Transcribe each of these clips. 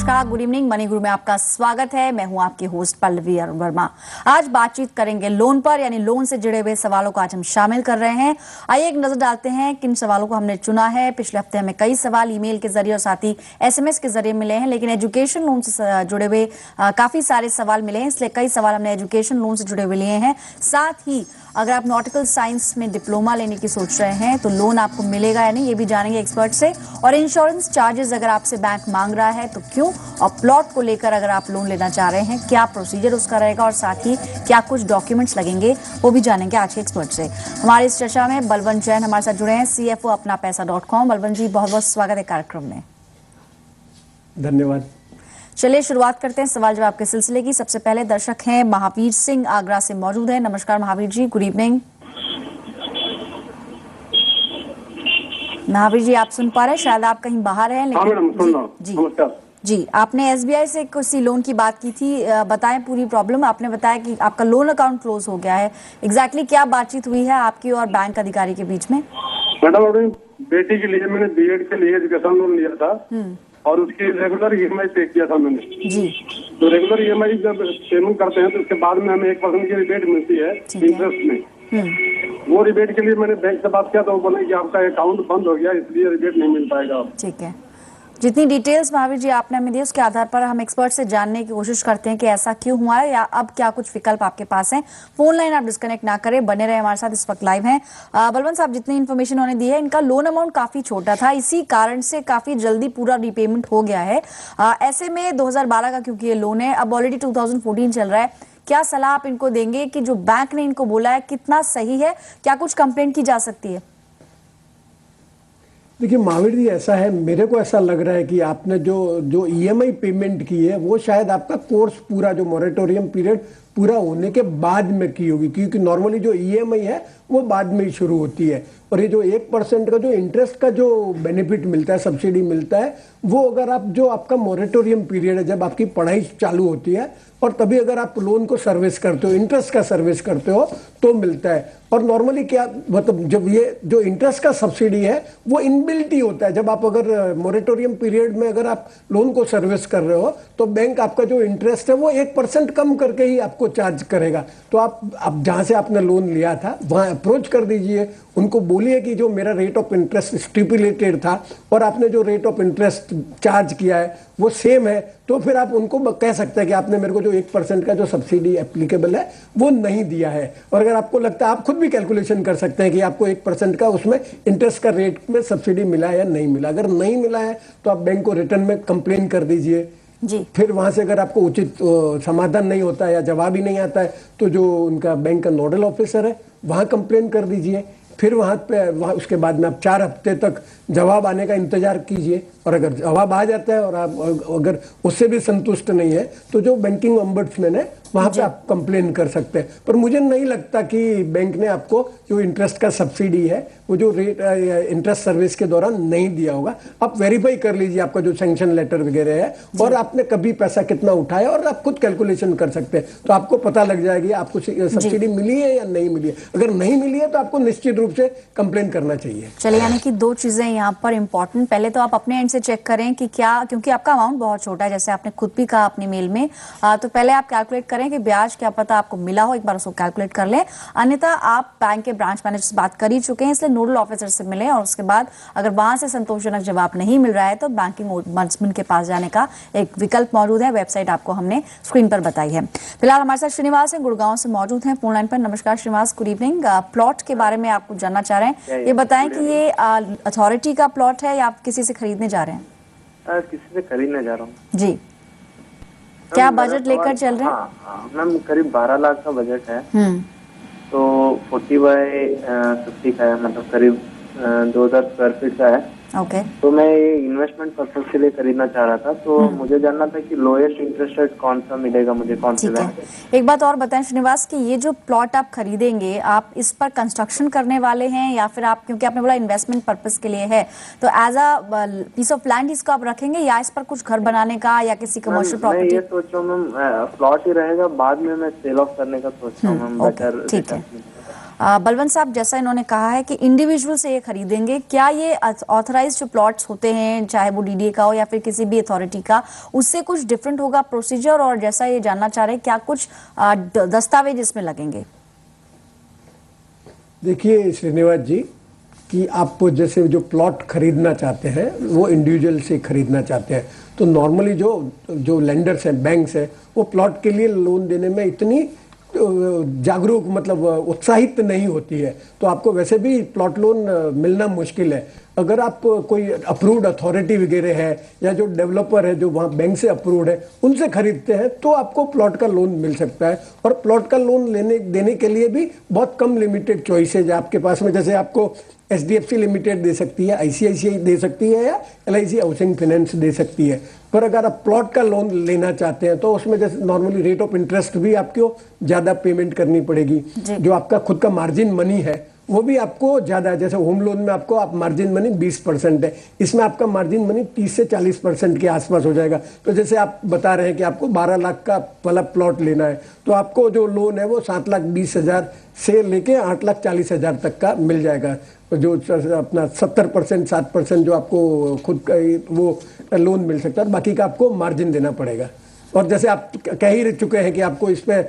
नमस्कार, good evening. Money गुरु में आपका स्वागत है। मैं हूं आपकी होस्ट पल्लवी वर्मा। आज बातचीत करेंगे लोन पर, यानी लोन से जुड़े हुए सवालों को आज हम शामिल कर रहे हैं। आइए एक नजर डालते हैं किन सवालों को हमने चुना है। पिछले हफ्ते हमें कई सवाल ईमेल के जरिए और साथ ही SMS के जरिए मिले हैं, लेकिन एजुकेशन लोन से जुड़े हुए काफी सारे सवाल मिले हैं, इसलिए कई सवाल हमने एजुकेशन लोन से जुड़े हुए लिए हैं। साथ ही अगर आप नॉटिकल साइंस में डिप्लोमा लेने की सोच रहे हैं तो लोन आपको मिलेगा या नहीं, ये भी जानेंगे एक्सपर्ट से। और इंश्योरेंस चार्जेस अगर आपसे बैंक मांग रहा है तो क्यों, और प्लॉट को लेकर अगर आप लोन लेना चाह रहे हैं क्या प्रोसीजर उसका रहेगा, और साथ ही क्या कुछ डॉक्यूमेंट्स लगेंगे, वो भी जानेंगे आज के एक्सपर्ट से। हमारे इस चर्चा में बलवंत जैन हमारे साथ जुड़े हैं, CFO अपनापैसा.com। बलवंत जी, बहुत बहुत स्वागत है कार्यक्रम में। धन्यवाद। चलिए शुरुआत करते हैं सवाल जवाब के सिलसिले की। सबसे पहले दर्शक हैं महावीर सिंह, आगरा से मौजूद है। नमस्कार महावीर जी, गुड इवनिंग। महावीर जी, आप सुन पा रहे हैं? शायद आप कहीं बाहर हैं, लेकिन मैडम सुन रहा हूं। जी नमस्कार जी, आपने SBI से किसी लोन की बात की थी, बताएं पूरी प्रॉब्लम। आपने बताया कि आपका लोन अकाउंट क्लोज हो गया है। एग्जैक्टली क्या बातचीत हुई है आपकी और बैंक अधिकारी के बीच में? मैडम, अपनी बेटी के लिए मैंने B.Ed के लिए एजुकेशन लोन लिया था और उसकी रेगुलर EMI पे किया था मैंने जी। तो रेगुलर EMI जब पेमेंट करते हैं तो उसके बाद में हमें 1% की रिबेट मिलती है इंटरेस्ट में। वो रिबेट के लिए मैंने बैंक से बात किया तो वो बोले कि आपका अकाउंट बंद हो गया, इसलिए रिबेट नहीं मिल पाएगा। ठीक है, जितनी डिटेल्स महावीर जी आपने हमें दी उसके आधार पर हम एक्सपर्ट से जानने की कोशिश करते हैं कि ऐसा क्यों हुआ है या अब क्या कुछ विकल्प आपके पास हैं। फोन लाइन आप डिस्कनेक्ट ना करें, बने रहे हमारे साथ, इस वक्त लाइव हैं। बलवंत साहब, जितनी इन्फॉर्मेशन उन्होंने दी है, इनका लोन अमाउंट काफी छोटा था, इसी कारण से काफी जल्दी पूरा रीपेमेंट हो गया है। ऐसे में 2012 का क्योंकि ये लोन है, अब ऑलरेडी 2014 चल रहा है, क्या सलाह आप इनको देंगे कि जो बैंक ने इनको बोला है कितना सही है? क्या कुछ कंप्लेंट की जा सकती है? देखिए महावीर जी, ऐसा है, मेरे को ऐसा लग रहा है कि आपने जो EMI पेमेंट की है वो शायद आपका कोर्स पूरा, जो मॉरेटोरियम पीरियड पूरा होने के बाद में की होगी, क्योंकि नॉर्मली जो EMI है वो बाद में ही शुरू होती है। और ये जो 1% का जो इंटरेस्ट का जो बेनिफिट मिलता है, सब्सिडी मिलता है, वो अगर आप जो आपका मॉरेटोरियम पीरियड है, जब आपकी पढ़ाई चालू होती है और तभी अगर आप लोन को सर्विस करते हो, इंटरेस्ट का सर्विस करते हो, तो मिलता है। और नॉर्मली क्या मतलब, जब ये जो इंटरेस्ट का सब्सिडी है वो इनबिल्ट ही होता है। जब आप अगर मॉरेटोरियम पीरियड में अगर आप लोन को सर्विस कर रहे हो तो बैंक आपका जो इंटरेस्ट है वो 1% कम करके ही आपको चार्ज करेगा। तो आप जहां से आपने लोन लिया था वहां अप्रोच कर दीजिए, उनको बोलिए कि जो मेरा रेट ऑफ इंटरेस्ट स्टिपुलेटेड था और आपने जो रेट ऑफ इंटरेस्ट चार्ज किया है वो सेम है, तो फिर आप उनको कह सकते हैं कि आपने मेरे को जो 1% का जो सब्सिडी एप्लीकेबल है वो नहीं दिया है। और अगर आपको लगता है, आप खुद भी कैलकुलेशन कर सकते हैं कि आपको 1% का उसमें इंटरेस्ट का रेट में सब्सिडी मिला है या नहीं मिला। अगर नहीं मिला है तो आप बैंक को रिटर्न में कंप्लेन कर दीजिए जी। फिर वहां से अगर आपको उचित समाधान नहीं होता है या जवाब ही नहीं आता है तो जो उनका बैंक का नोडल ऑफिसर है वहां कंप्लेन कर दीजिए। फिर वहां उसके बाद में आप 4 हफ्ते तक जवाब आने का इंतजार कीजिए, और अगर जवाब आ जाता है और आप अगर उससे भी संतुष्ट नहीं है तो जो बैंकिंग ओम्बड्समैन है वहां पे आप कंप्लेन कर सकते हैं। पर मुझे नहीं लगता कि बैंक ने आपको जो इंटरेस्ट का सब्सिडी है वो जो रेट इंटरेस्ट सर्विस के दौरान नहीं दिया होगा। आप वेरीफाई कर लीजिए आपका जो सैंक्शन लेटर वगैरह है और आपने कभी पैसा कितना उठाया, और आप खुद कैलकुलेशन कर सकते हैं, तो आपको पता लग जाएगी आपको सब्सिडी मिली है या नहीं मिली है। अगर नहीं मिली है तो आपको निश्चित रूप से कंप्लेन करना चाहिए। चलिए, यानी कि 2 चीजें यहाँ पर इंपॉर्टेंट, पहले तो आप अपने एंड से चेक करें कि क्या, क्योंकि आपका अमाउंट बहुत छोटा है, जैसे आपने खुद भी कहा अपनी मेल में, तो पहले आप कैलकुलेट करें कि ब्याज क्या पता आपको मिला हो, एक बार उसको कैलकुलेट कर लें। अन्यथा आप बैंक के ब्रांच मैनेजर से बात कर ही चुके हैं, इसलिए नोडल ऑफिसर से मिलें, और उसके बाद अगर वहां से संतोषजनक जवाब नहीं मिल रहा है तो बैंकिंग ओम्बड्समैन के पास जाने का एक विकल्प मौजूद है। वेबसाइट आपको हमने स्क्रीन पर बताई है। फिलहाल हमारे साथ श्रीनिवास हैं, गुड़गांव से मौजूद हैं फोन लाइन पर। नमस्कार श्रीनिवास, गुड इवनिंग। प्लॉट के बारे में आपको जानना चाह रहे हैं, ये बताएं कि ये अथॉरिटी का प्लॉट है या आप किसी से खरीदने जा रहे हैं? किसी से खरीदने जा रहा हूँ जी। क्या बजट लेकर चल रहे हैं? हाँ मैम, करीब 12 लाख का बजट है। तो 40/50 का है, मतलब करीब 2000 स्क्वायर फीट का है। ओके। तो मैं ये इन्वेस्टमेंट पर्पज के लिए खरीदना चाह रहा था, तो मुझे जानना था कि लोएस्ट इंटरेस्ट रेट कौन सा मिलेगा मुझे, कौन से बैंक। एक बात और बताएं श्रीनिवास कि ये जो प्लॉट आप खरीदेंगे, आप इस पर कंस्ट्रक्शन करने वाले हैं या फिर आप, क्योंकि आपने बोला इन्वेस्टमेंट पर्पज के लिए है, तो as a piece of land इसको आप रखेंगे या इस पर कुछ घर बनाने का या किसी कमर्शियल प्रॉपर्टी? मैं ये सोच रहा हूँ मैम, प्लॉट ही रहेगा, बाद में मैं सेल ऑफ करने का सोच रहा हूँ मैम। ठीक है, बलवंत साहब, जैसा इन्होंने कहा है कि इंडिविजुअल से ये खरीदेंगे, क्या ये ऑथराइज्ड जो प्लॉट्स होते हैं, चाहे वो डीडीए का हो या फिर किसी भी अथॉरिटी का, उससे कुछ डिफरेंट होगा प्रोसीजर? और जैसा ये जानना चाह रहे हैं, क्या कुछ दस्तावेज इसमें लगेंगे? देखिए श्रीनिवास जी, कि आप जैसे जो प्लॉट खरीदना चाहते हैं वो इंडिविजुअल से खरीदना चाहते हैं, तो नॉर्मली जो लेंडर्स हैं, बैंक्स हैं, वो प्लॉट के लिए लोन देने में इतनी जागरूक मतलब उत्साहित नहीं होती है, तो आपको वैसे भी प्लॉट लोन मिलना मुश्किल है। अगर आप कोई अप्रूव्ड अथॉरिटी वगैरह है या जो डेवलपर है जो वहाँ बैंक से अप्रूव्ड है उनसे खरीदते हैं तो आपको प्लॉट का लोन मिल सकता है। और प्लॉट का लोन देने के लिए भी बहुत कम लिमिटेड चॉइसेज है आपके पास में। जैसे आपको HDFC लिमिटेड दे सकती है, ICICI दे सकती है या LIC हाउसिंग फाइनेंस दे सकती है। पर अगर आप प्लॉट का लोन लेना चाहते हैं तो उसमें जैसे नॉर्मली रेट ऑफ इंटरेस्ट भी आपको ज़्यादा पेमेंट करनी पड़ेगी। जो आपका खुद का मार्जिन मनी है वो भी आपको ज़्यादा है। जैसे होम लोन में आपको आप मार्जिन मनी 20% है, इसमें आपका मार्जिन मनी 30 से 40% के आसपास हो जाएगा। तो जैसे आप बता रहे हैं कि आपको 12 लाख का वाला प्लॉट लेना है, तो आपको जो लोन है वो 7,20,000 से लेके 8,40,000 तक का मिल जाएगा। जो अपना 70% 7% जो आपको खुद का वो लोन मिल सकता है, बाकी का आपको मार्जिन देना पड़ेगा। और जैसे आप कह ही चुके हैं कि आपको इस पे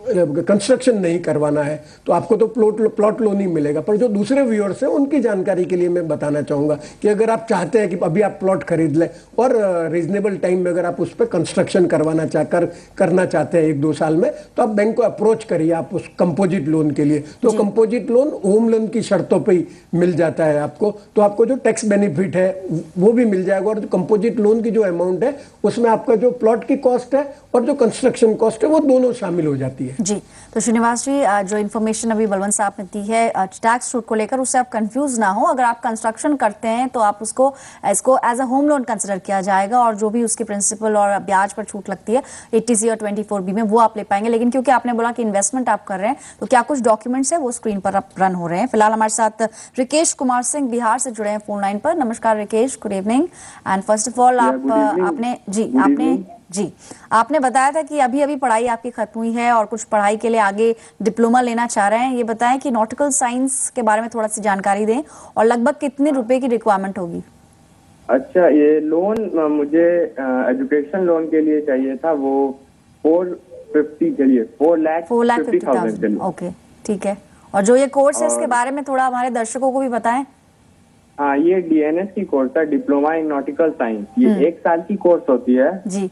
कंस्ट्रक्शन नहीं करवाना है तो आपको तो प्लॉट लोन ही मिलेगा। पर जो दूसरे व्यूअर्स हैं उनकी जानकारी के लिए मैं बताना चाहूँगा कि अगर आप चाहते हैं कि अभी आप प्लॉट खरीद लें और रीजनेबल टाइम में अगर आप उस पर कंस्ट्रक्शन करना चाहते हैं 1-2 साल में, तो आप बैंक को अप्रोच करिए आप उस कंपोजिट लोन के लिए। तो कंपोजिट लोन होम लोन की शर्तों पर ही मिल जाता है आपको, तो आपको जो टैक्स बेनिफिट है वो भी मिल जाएगा। और जो कंपोजिट लोन की जो अमाउंट है उसमें आपका जो प्लॉट की कॉस्ट है और जो कंस्ट्रक्शन कॉस्ट है वो दोनों शामिल हो जाती है। जी, तो श्रीनिवास जी, जो इन्फॉर्मेशन अभी बलवंत साहब ने दी है टैक्स छूट को लेकर, उससे आप कंफ्यूज ना हो। अगर आप कंस्ट्रक्शन करते हैं तो आप इसको as a home loan consider किया जाएगा और जो भी उसकी प्रिंसिपल और ब्याज पर छूट लगती है 80C और 24B में, वो आप ले पाएंगे। लेकिन क्योंकि आपने बोला कि इन्वेस्टमेंट आप कर रहे हैं तो क्या कुछ डॉक्यूमेंट्स है वो स्क्रीन पर रन हो रहे हैं। फिलहाल हमारे साथ रिकेश कुमार सिंह बिहार से जुड़े हैं फोन लाइन पर। नमस्कार Rikesh, good evening. And first of all आपने बताया था कि अभी अभी पढ़ाई आपकी खत्म हुई है और कुछ पढ़ाई के लिए आगे डिप्लोमा लेना चाह रहे हैं। ये बताएं कि नॉटिकल साइंस के बारे में थोड़ा सी जानकारी दें और लगभग कितने रुपए की रिक्वायरमेंट होगी। अच्छा, ये लोन मुझे एजुकेशन लोन के लिए चाहिए था, वो 450 के लिए 4,50,000। ओके, ठीक है। और जो ये कोर्स है इसके बारे में थोड़ा हमारे दर्शकों को भी बताएं। हाँ, ये DNS की कोर्स है, डिप्लोमा इन नॉटिकल साइंस। ये 1 साल की कोर्स होती है जी।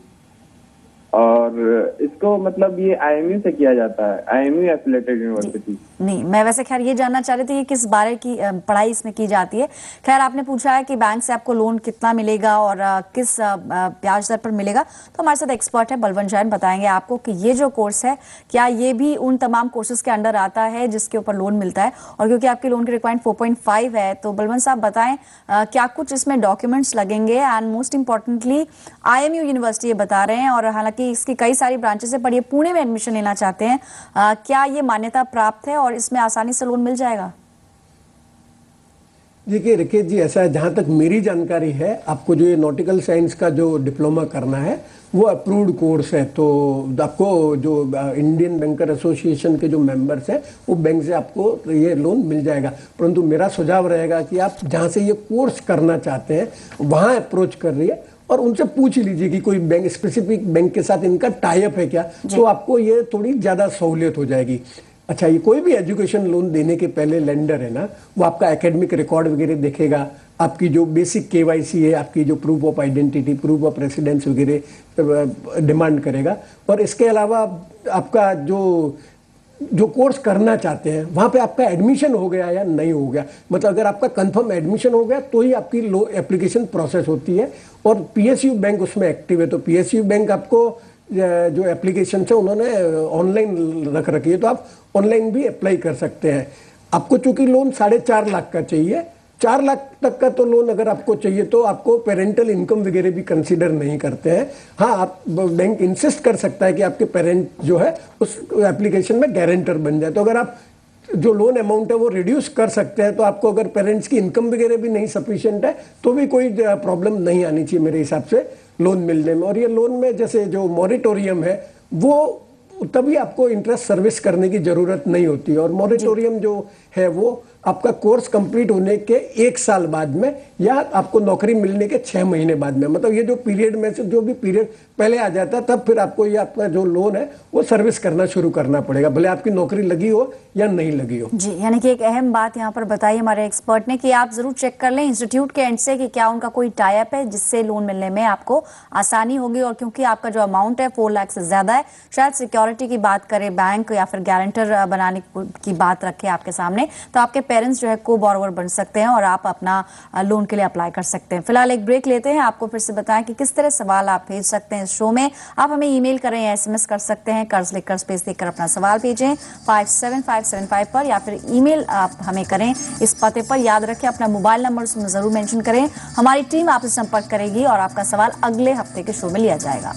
और इसको मतलब ये IMU से किया जाता है, IMU एफिलिएटेड यूनिवर्सिटी। नहीं, मैं वैसे खैर ये जानना चाह रही थी कि किस बारे की पढ़ाई इसमें की जाती है। खैर आपने पूछा है कि बैंक से आपको लोन कितना मिलेगा और किस ब्याज दर पर मिलेगा, तो हमारे साथ एक्सपर्ट है बलवंत जैन, बताएंगे आपको कि ये जो कोर्स है क्या ये भी उन तमाम कोर्सेज के अंडर आता है जिसके ऊपर लोन मिलता है। और क्योंकि आपकी लोन की रिक्वायरमेंट 4.5 है, तो बलवंत साहब बताएं क्या कुछ इसमें डॉक्यूमेंट्स लगेंगे। And most importantly IMU university ये बता रहे हैं और हालांकि इसकी कई सारी ब्रांचेस है, पर ये पुणे में एडमिशन लेना चाहते हैं। क्या ये मान्यता प्राप्त है और इसमें आसानी से लोन मिल जाएगा? देखिए रिकेश जी, ऐसा है, जहाँ तक मेरी जानकारी है, आपको जो ये नॉटिकल साइंस का जो डिप्लोमा करना है वो अप्रूव्ड कोर्स है। तो आपको जो इंडियन बैंकर एसोसिएशन के जो मेंबर्स हैं वो बैंक से आपको ये लोन मिल जाएगा। परंतु मेरा सुझाव रहेगा कि आप जहाँ से ये कोर्स करना चाहते हैं वहाँ अप्रोच कर रही है और उनसे पूछ लीजिए कि कोई बैंक, स्पेसिफिक बैंक के साथ इनका टाई अप है क्या, तो आपको ये थोड़ी ज़्यादा सहूलियत हो जाएगी। अच्छा, ये कोई भी एजुकेशन लोन देने के पहले लेंडर है ना, वो आपका एकेडमिक रिकॉर्ड वगैरह देखेगा, आपकी जो बेसिक KYC है, आपकी जो proof of identity, proof of residence वगैरह डिमांड करेगा। और इसके अलावा आपका जो कोर्स करना चाहते हैं वहाँ पे आपका एडमिशन हो गया या नहीं हो गया, मतलब अगर आपका कंफर्म एडमिशन हो गया तो ही आपकी एप्लीकेशन प्रोसेस होती है। और PSU बैंक उसमें एक्टिव है, तो PSU बैंक आपको जो एप्लीकेशन है उन्होंने ऑनलाइन रख रखी है, तो आप ऑनलाइन भी अप्लाई कर सकते हैं। आपको चूंकि लोन 4.5 लाख का चाहिए, 4 लाख तक का तो लोन अगर आपको चाहिए तो आपको पेरेंटल इनकम वगैरह भी कंसीडर नहीं करते हैं। हाँ, आप बैंक इंसिस्ट कर सकता है कि आपके पेरेंट जो है उस एप्लीकेशन में गारंटर बन जाए। तो अगर आप जो लोन अमाउंट है वो रिड्यूस कर सकते हैं, तो आपको अगर पेरेंट्स की इनकम वगैरह भी नहीं सफिशिएंट है तो भी कोई प्रॉब्लम नहीं आनी चाहिए मेरे हिसाब से लोन मिलने में। और ये लोन में जैसे जो मॉरिटोरियम है वो तभी आपको इंटरेस्ट सर्विस करने की जरूरत नहीं होती है। और मॉरेटोरियम जो है वो आपका कोर्स कंप्लीट होने के 1 साल बाद में या आपको नौकरी मिलने के 6 महीने बाद में, मतलब ये जो पीरियड में से जो भी पीरियड पहले आ जाता है तब फिर आपको ये आपका जो लोन है वो सर्विस करना शुरू करना पड़ेगा, भले आपकी नौकरी लगी हो या नहीं लगी हो। जी, यानी कि एक अहम बात यहाँ पर बताई हमारे एक्सपर्ट ने कि आप जरूर चेक कर लें इंस्टीट्यूट के एंड से कि क्या उनका कोई टाई अप है जिससे लोन मिलने में आपको आसानी होगी। और क्योंकि आपका जो अमाउंट है 4 लाख से ज्यादा है, शायद सिक्योरिटी की बात करे बैंक या फिर गारंटर बनाने की बात रखे आपके सामने, तो आपके पेरेंट्स जो है को बोरोवर बन सकते हैं और आप अपना लोन के लिए अप्लाई कर सकते हैं। फिलहाल एक ब्रेक लेते हैं। आपको फिर से बताएं कि किस तरह सवाल आप भेज सकते हैं इस शो में। आप हमें ईमेल करें या SMS कर सकते हैं, कर्ज लिखकर स्पेस देकर अपना सवाल भेजें 57575 पर, या फिर ईमेल आप हमें करें इस पते पर। याद रखें अपना मोबाइल नंबर उसमें जरूर मेंशन करें। हमारी टीम आपसे संपर्क करेगी और आपका सवाल अगले हफ्ते के शो में लिया जाएगा।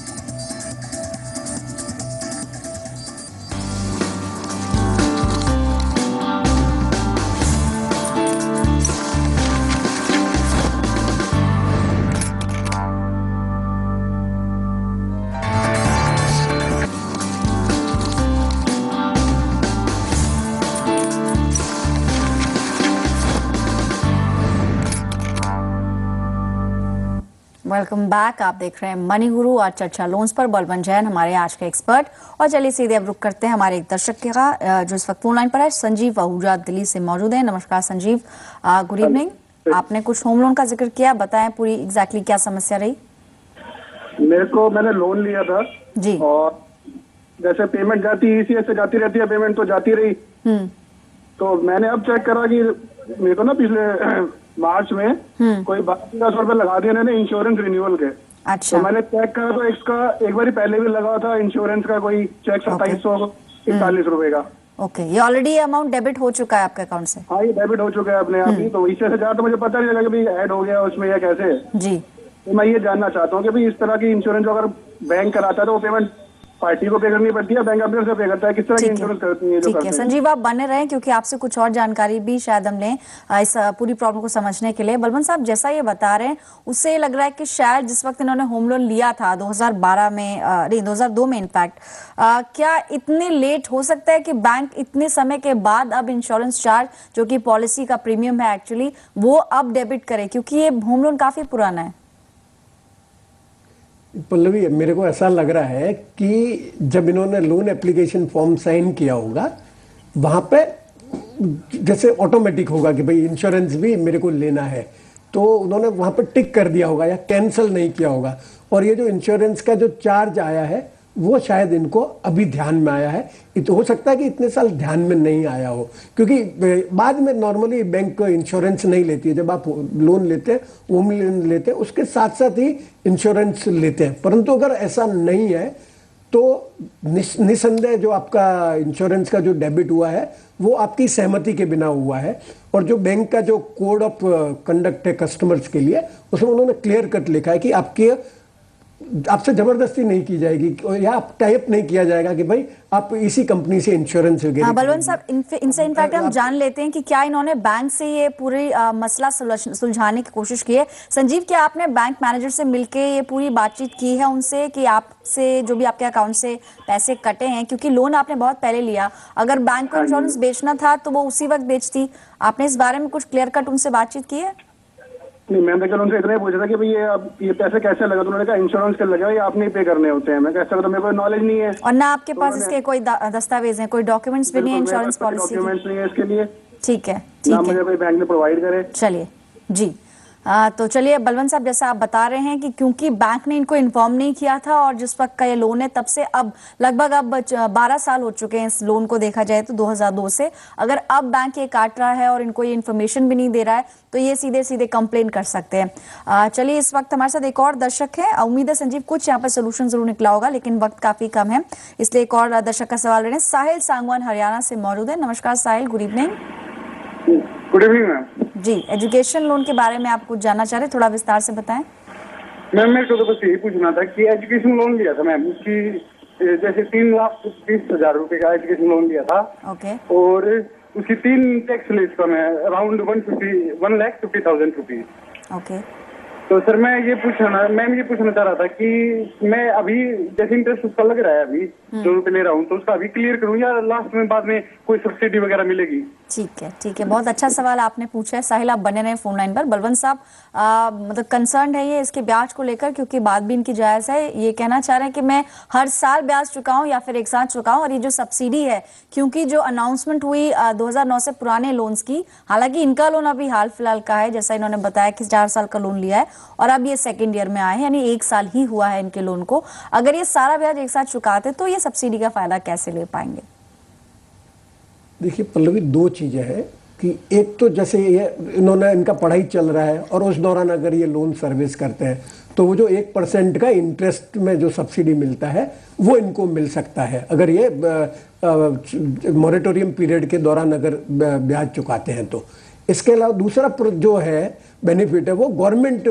Welcome back. आप देख रहे हैं मनी गुरु और चर्चा लोन्स पर। बलवंत जैन हमारे आज के एक्सपर्ट। और चलिए सीधे अब रुक करते हैं हमारे एक दर्शक का जो इस वक्त फोन लाइन पर है। संजीव आहूजा दिल्ली से मौजूद है। नमस्कार संजीव, गुड इवनिंग। आपने कुछ होम लोन का जिक्र किया, बताएं पूरी एग्जैक्टली क्या समस्या रही। मैंने लोन लिया था जी, और जैसे पेमेंट जाती ECS से जाती रहती है, पेमेंट तो जाती रही। तो मैंने अब चेक करा कि मेरे को ना पिछले मार्च में कोई 1200 रुपए लगा दिए उन्होंने इंश्योरेंस रिन्यूअल के। अच्छा। तो मैंने चेक करा तो इसका एक बार पहले भी लगा था इंश्योरेंस का कोई चेक 2741 रुपए का। ओके, ये ऑलरेडी अमाउंट डेबिट हो चुका है आपके अकाउंट से? हाँ, ये डेबिट हो चुका है अपने आप ही। तो इससे ज्यादा तो मुझे पता नहीं लगा कि भाई ऐड हो गया उसमें या कैसे है। जी, तो मैं ये जानना चाहता हूँ कि भाई इस तरह की इंश्योरेंस अगर बैंक कराता है तो वो पेमेंट पार्टी को पे करनी पड़ती है, बैंक अपने से पे करता है, किस तरह की इंश्योरेंस करती है? ठीक है संजीव, आप बने रहें क्योंकि आपसे कुछ और जानकारी भी शायद हम लें इस पूरी प्रॉब्लम को समझने के लिए। बलवंत साहब, जैसा ये बता रहे हैं उससे लग रहा है कि शायद जिस वक्त इन्होंने होम लोन लिया था 2012 में, नहीं 2002 में इनफैक्ट, क्या इतने लेट हो सकता है कि बैंक इतने समय के बाद अब इंश्योरेंस चार्ज जो कि पॉलिसी का प्रीमियम है एक्चुअली वो अब डेबिट करे, क्योंकि ये होम लोन काफी पुराना है? पल्लवी, मेरे को ऐसा लग रहा है कि जब इन्होंने लोन एप्लीकेशन फॉर्म साइन किया होगा वहां पे जैसे ऑटोमेटिक होगा कि भाई इंश्योरेंस भी मेरे को लेना है, तो उन्होंने वहां पर टिक कर दिया होगा या कैंसिल नहीं किया होगा। और ये जो इंश्योरेंस का जो चार्ज आया है वो शायद इनको अभी ध्यान में आया है। तो हो सकता है कि इतने साल ध्यान में नहीं आया हो, क्योंकि बाद में नॉर्मली बैंक इंश्योरेंस नहीं लेती है। जब आप लोन लेते हैं, होम लोन लेते हैं, उसके साथ साथ ही इंश्योरेंस लेते हैं। परंतु अगर ऐसा नहीं है तो निसंदेह जो आपका इंश्योरेंस का जो डेबिट हुआ है वो आपकी सहमति के बिना हुआ है। और जो बैंक का जो कोड ऑफ कंडक्ट है कस्टमर्स के लिए, उसमें उन्होंने क्लियर कट लिखा है कि आपसे जबरदस्ती नहीं की जाएगी या आप टाइप नहीं किया जाएगा कि भाई आप इसी कंपनी से इंश्योरेंस वगैरह। बलवंत साहब, इनसे इनफैक्ट हम जान लेते हैं कि क्या इन्होंने बैंक से ये पूरी मसला सुलझाने की कोशिश की है। संजीव, क्या आपने बैंक मैनेजर से मिलके ये पूरी बातचीत की है उनसे कि आपसे जो भी आपके अकाउंट से पैसे कटे हैं, क्योंकि लोन आपने बहुत पहले लिया, अगर बैंक को इंश्योरेंस बेचना था तो वो उसी वक्त बेचती। आपने इस बारे में कुछ क्लियर कट उनसे बातचीत की है? नहीं, मैंने कल उनसे इतना ही पूछा था कि भाई ये पैसे कैसे लगा, तो उन्होंने कहा इंश्योरेंस के लगे, ये आपने पे करने होते हैं। मैं कैसे लगा, तो मेरे को नॉलेज नहीं है। और ना आपके पास इसके कोई दस्तावेज हैं, कोई डॉक्यूमेंट्स भी नहीं है इंश्योरेंस पॉलिसी? डॉक्यूमेंट्स नहीं है इसके लिए। ठीक है, ना मुझे कोई बैंक ने प्रोवाइड करे। चलिए जी, तो चलिए बलवंत साहब, जैसा आप बता रहे हैं कि क्योंकि बैंक ने इनको इन्फॉर्म नहीं किया था और जिस वक्त का ये लोन है तब से अब लगभग 12 साल हो चुके हैं इस लोन को देखा जाए तो 2002 से। अगर अब बैंक ये काट रहा है और इनको ये इन्फॉर्मेशन भी नहीं दे रहा है तो ये सीधे सीधे कंप्लेन कर सकते हैं। चलिए, इस वक्त हमारे साथ एक और दर्शक है। उम्मीद है संजीव कुछ यहाँ पर सोल्यूशन जरूर निकला होगा, लेकिन वक्त काफी कम है इसलिए एक और दर्शक का सवाल ले रहे हैं। साहिल सांगवान हरियाणा से मौजूद है। नमस्कार Sahil, good evening. Good evening ma'am. जी, एजुकेशन लोन के बारे में आप कुछ जानना चाह रहे, थोड़ा विस्तार से बताएं। मैम, मेरे को तो बस यही पूछना था कि एजुकेशन लोन लिया था मैम, उसकी जैसे 3,30,000 रुपए का एजुकेशन लोन लिया था। ओके। और उसकी 3 टैक्स लिस्ट कम है, अराउंड 1,50,000 रुपीज। ओके। तो सर मैं ये पूछना चाह रहा था कि मैं अभी जैसे इंटरेस्ट उसका लग रहा है अभी जो रुपये ले रहा हूँ, तो उसका अभी क्लियर करूँ या लास्ट में बाद में कोई सब्सिडी वगैरह मिलेगी? ठीक है, बहुत अच्छा सवाल आपने पूछा है। साहिल आप बने रहे फोन लाइन पर। बलवंत साहब मतलब कंसर्न है ये इसके ब्याज को लेकर, क्योंकि बात भी इनकी जायज है। ये कहना चाह रहे हैं कि मैं हर साल ब्याज चुकाऊं या फिर एक साथ चुकाऊं, और ये जो सब्सिडी है, क्योंकि जो अनाउंसमेंट हुई 2009 से पुराने लोन्स की, हालांकि इनका लोन अभी हाल फिलहाल का है, जैसा इन्होंने बताया कि 4 साल का लोन लिया है और अब ये सेकेंड ईयर में आए हैं, यानी 1 साल ही हुआ है इनके लोन को। अगर ये सारा ब्याज एक साथ चुकाते तो ये सब्सिडी का फायदा कैसे ले पाएंगे? देखिए पल्लवी, 2 चीजें हैं कि एक तो जैसे ये इन्होंने इनका पढ़ाई चल रहा है और उस दौरान अगर ये लोन सर्विस करते हैं तो वो जो 1% का इंटरेस्ट में जो सब्सिडी मिलता है वो इनको मिल सकता है, अगर ये मॉरेटोरियम पीरियड के दौरान अगर ब्याज चुकाते हैं तो। इसके अलावा दूसरा जो है बेनिफिट है वो गवर्नमेंट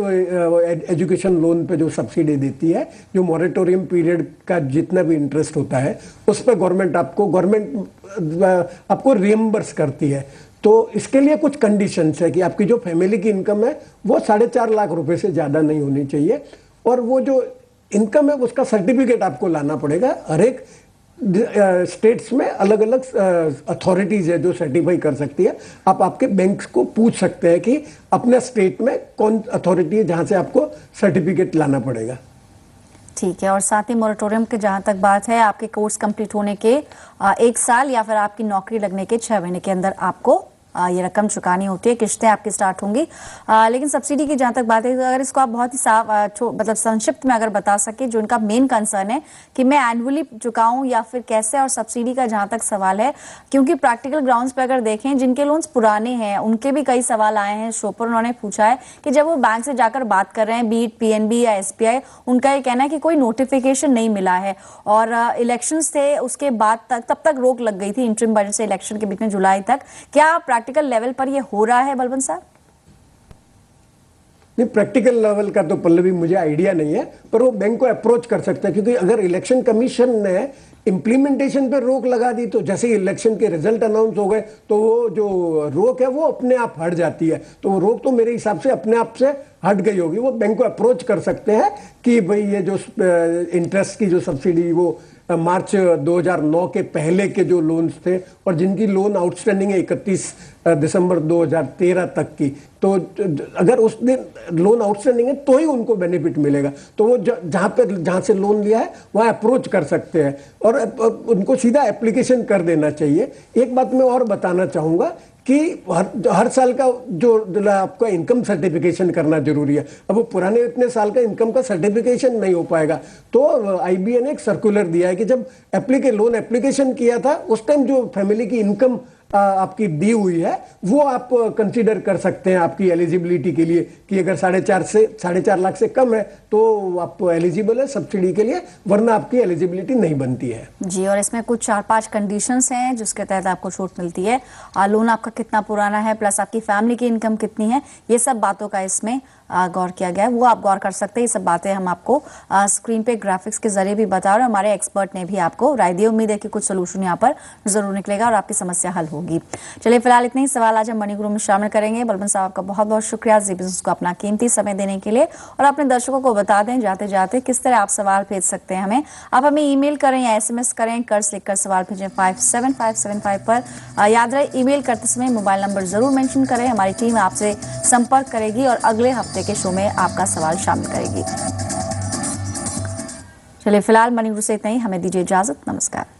एजुकेशन लोन पे जो सब्सिडी देती है, जो मॉरेटोरियम पीरियड का जितना भी इंटरेस्ट होता है उस पर गवर्नमेंट आपको रिएम्बर्स करती है। तो इसके लिए कुछ कंडीशंस है कि आपकी जो फैमिली की इनकम है वो 4.5 लाख रुपए से ज़्यादा नहीं होनी चाहिए, और वो जो इनकम है उसका सर्टिफिकेट आपको लाना पड़ेगा। हर एक स्टेट्स में अलग अलग अथॉरिटीज है जो सर्टिफाई कर सकती है। आप आपके बैंक को पूछ सकते हैं कि अपने स्टेट में कौन अथॉरिटी है जहां से आपको सर्टिफिकेट लाना पड़ेगा। ठीक है, और साथ ही मोरेटोरियम के जहां तक बात है, आपके कोर्स कंप्लीट होने के 1 साल या फिर आपकी नौकरी लगने के 6 महीने के अंदर आपको ये रकम चुकानी होती है, किश्तें आपकी स्टार्ट होंगी। लेकिन सब्सिडी की जहां तक बात है, अगर इसको आप बहुत ही साफ मतलब संक्षिप्त में अगर बता सके, जो इनका मेन कंसर्न है कि मैं एनुअली चुकाऊं या फिर कैसे, और सब्सिडी का जहां तक सवाल है, क्योंकि प्रैक्टिकल ग्राउंड्स पे अगर देखें जिनके लोन्स पुराने हैं उनके भी कई सवाल आए हैं शो पर। उन्होंने पूछा है कि जब वो बैंक से जाकर बात कर रहे हैं, बीट पीएनबी या एसबीआई, उनका ये कहना है कि कोई नोटिफिकेशन नहीं मिला है, और इलेक्शंस थे उसके बाद तब तक रोक लग गई थी इंटरिम बजट से इलेक्शन के बीच में जुलाई तक। क्या प्रैक्टिकल लेवल पर ये हो रहा है बलवंत साहब? नहीं, प्रैक्टिकल लेवल का तो पल्लवी मुझे आइडिया नहीं है, पर वो बैंक को अप्रोच कर सकता है, क्योंकि अगर इलेक्शन कमीशन ने इंप्लीमेंटेशन पे रोक लगा दी तो जैसे ही इलेक्शन के रिजल्ट अनाउंस हो गए तो वो जो रोक है वो अपने आप हट जाती है। तो वो रोक तो मेरे हिसाब से अपने आप से हट गई होगी। वो बैंक को अप्रोच कर सकते हैं कि भाई ये जो इंटरेस्ट की जो सब्सिडी वो मार्च 2009 के पहले के जो लोन्स थे और जिनकी लोन आउटस्टैंडिंग है 31 दिसंबर 2013 तक की, तो अगर उस दिन लोन आउटस्टैंडिंग है तो ही उनको बेनिफिट मिलेगा। तो वो जहां से लोन लिया है वहां अप्रोच कर सकते हैं और उनको सीधा एप्लीकेशन कर देना चाहिए। एक बात मैं और बताना चाहूंगा कि हर साल का जो आपका इनकम सर्टिफिकेशन करना जरूरी है। अब वो पुराने इतने साल का इनकम का सर्टिफिकेशन नहीं हो पाएगा, तो आईबीए ने एक सर्कुलर दिया है कि जब लोन एप्लीकेशन किया था उस टाइम जो फैमिली की इनकम आपकी दी हुई है वो आप कंसीडर कर सकते हैं आपकी एलिजिबिलिटी के लिए, कि अगर 4.5 लाख से कम है तो आप एलिजिबल है सब्सिडी के लिए, वरना आपकी एलिजिबिलिटी नहीं बनती है। जी, और इसमें कुछ 4-5 कंडीशंस हैं जिसके तहत आपको छूट मिलती है। लोन आपका कितना पुराना है, प्लस आपकी फैमिली की इनकम कितनी है, ये सब बातों का इसमें गौर किया गया है। वो आप गौर कर सकते हैं। ये सब बातें हम आपको स्क्रीन पे ग्राफिक्स के जरिए भी बता रहे हैं। हमारे एक्सपर्ट ने भी आपको राय दी। उम्मीद है कि कुछ सोल्यूशन यहाँ पर जरूर निकलेगा और आपकी समस्या हल होगी। चलिए फिलहाल इतने ही सवाल आज हम मनी गुरु में शामिल करेंगे। बलवंत साहब का बहुत बहुत शुक्रिया जी बिजनेस को अपना कीमती समय देने के लिए। और अपने दर्शकों को बता दें जाते जाते किस तरह आप सवाल भेज सकते हैं हमें। आप हमें ईमेल करें या SMS करें, कर्ज लिखकर सवाल भेजें 57575 पर। याद रहे ईमेल करते समय मोबाइल नंबर जरूर मेंशन करें। हमारी टीम आपसे संपर्क करेगी और अगले हफ्ते के शो में आपका सवाल शामिल करेगी। चलिए फिलहाल मनी गुरु से इतना ही, हमें दीजिए इजाजत। नमस्कार।